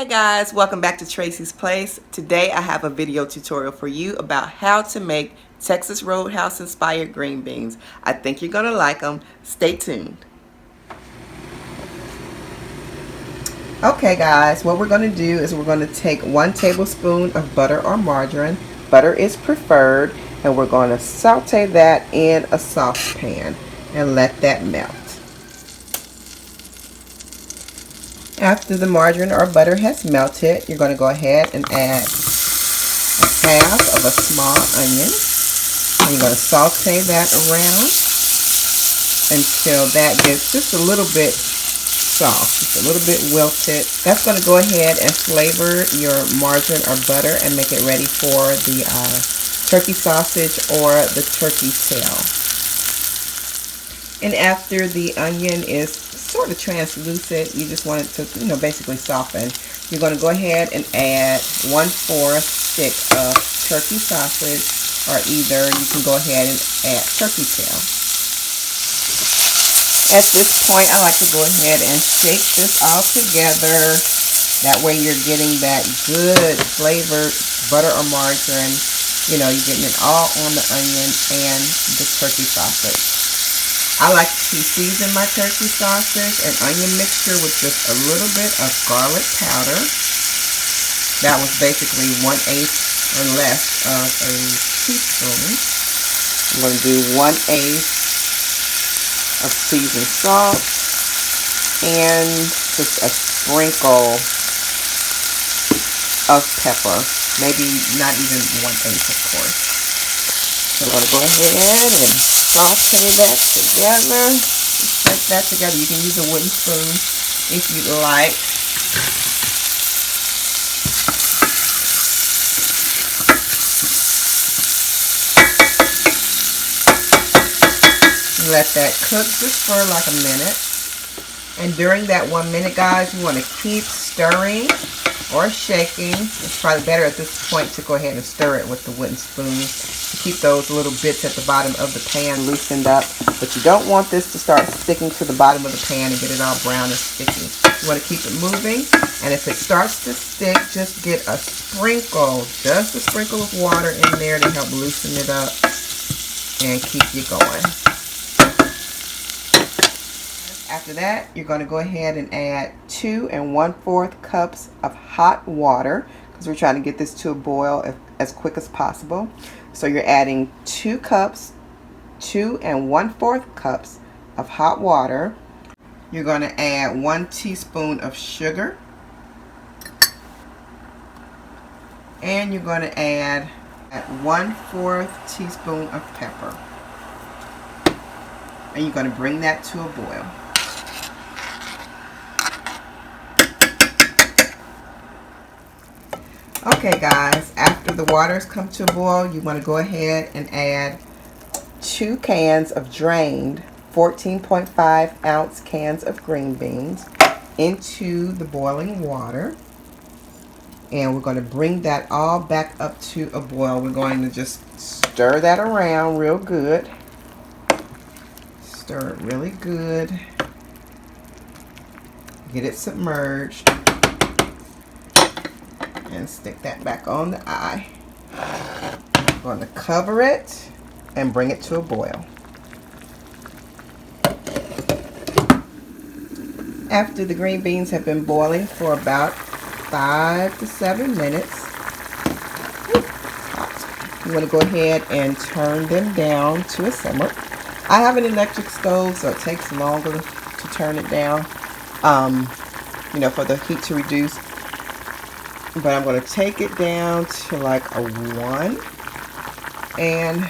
Hey guys, welcome back to Tracy's Place. Today I have a video tutorial for you about how to make Texas Roadhouse inspired green beans. I think you're going to like them. Stay tuned. Okay guys, what we're going to do is we're going to take 1 tablespoon of butter or margarine. Butter is preferred, and we're going to saute that in a saucepan and let that melt. After the margarine or butter has melted, you're going to go ahead and add a half of a small onion. And you're going to saute that around until that gets just a little bit soft, just a little bit wilted. That's going to go ahead and flavor your margarine or butter and make it ready for the turkey sausage or the turkey tail. And after the onion is sort of translucent, you just want it to, basically soften. You're going to go ahead and add 1/4 stick of turkey sausage, or either you can go ahead and add turkey tail. At this point, I like to go ahead and shake this all together. That way you're getting that good flavored butter or margarine. You're getting it all on the onion and the turkey sausage. I like to season my turkey sausage and onion mixture with just a little bit of garlic powder. That was basically 1/8 or less of a teaspoon. I'm going to do 1/8 of seasoned salt and just a sprinkle of pepper. Maybe not even 1/8, of course. So I'm going to go ahead and saute that together. Shake that together. You can use a wooden spoon if you'd like. Let that cook just for like a minute. And during that 1 minute, guys, you want to keep stirring or shaking. It's probably better at this point to go ahead and stir it with the wooden spoon to keep those little bits at the bottom of the pan loosened up. But you don't want this to start sticking to the bottom of the pan and get it all brown and sticky. You want to keep it moving, and if it starts to stick, just get a sprinkle, just a sprinkle of water in there to help loosen it up and keep you going. After that, you're going to go ahead and add 2 1/4 cups of hot water, because we're trying to get this to a boil as quick as possible. So you're adding 2 1/4 cups of hot water. You're going to add 1 teaspoon of sugar. And you're going to add 1/4 teaspoon of pepper. And you're going to bring that to a boil. Okay guys, after the water's come to a boil, you want to go ahead and add 2 cans of drained 14.5 ounce cans of green beans into the boiling water. And we're going to bring that all back up to a boil. We're going to just stir that around real good. Stir it really good. Get it submerged. And stick that back on the eye. I'm going to cover it and bring it to a boil. After the green beans have been boiling for about 5 to 7 minutes, you want to go ahead and turn them down to a simmer. I have an electric stove, so it takes longer to turn it down, for the heat to reduce. But I'm going to take it down to like a 1, and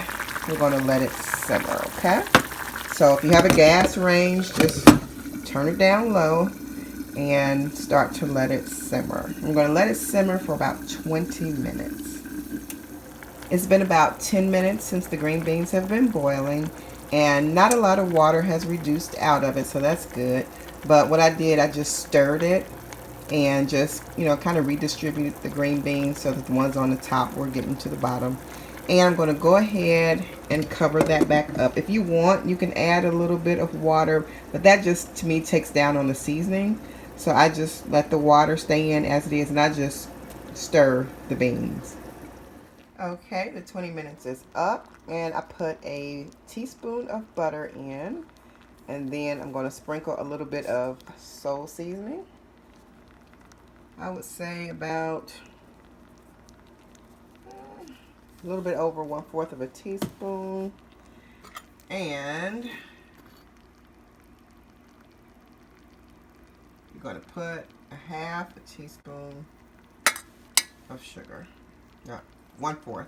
we're going to let it simmer, okay? So if you have a gas range, just turn it down low and start to let it simmer. I'm going to let it simmer for about 20 minutes. It's been about 10 minutes since the green beans have been boiling, and not a lot of water has reduced out of it, so that's good. But what I did, I just stirred it and just, kind of redistribute the green beans so that the ones on the top were getting to the bottom. And I'm going to go ahead and cover that back up. If you want, you can add a little bit of water, but that just, to me, takes down on the seasoning. So I just let the water stay in as it is, and I just stir the beans. Okay, the 20 minutes is up, and I put a teaspoon of butter in, and then I'm going to sprinkle a little bit of soul seasoning. I would say about a little bit over 1/4 of a teaspoon, and you're going to put a 1/2 teaspoon of sugar. No, 1/4.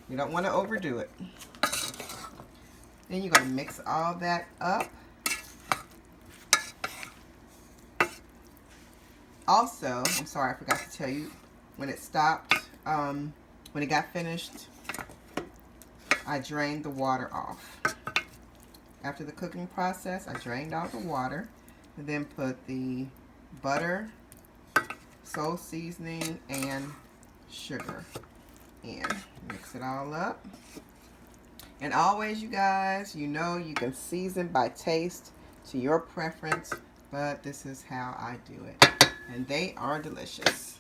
You don't want to overdo it. Then you're going to mix all that up. Also, I'm sorry, I forgot to tell you, when it stopped, when it got finished, I drained the water off. After the cooking process, I drained all the water, and then put the butter, soul seasoning, and sugar in. Mix it all up. And always, you guys, you know you can season by taste to your preference, but this is how I do it. And they are delicious.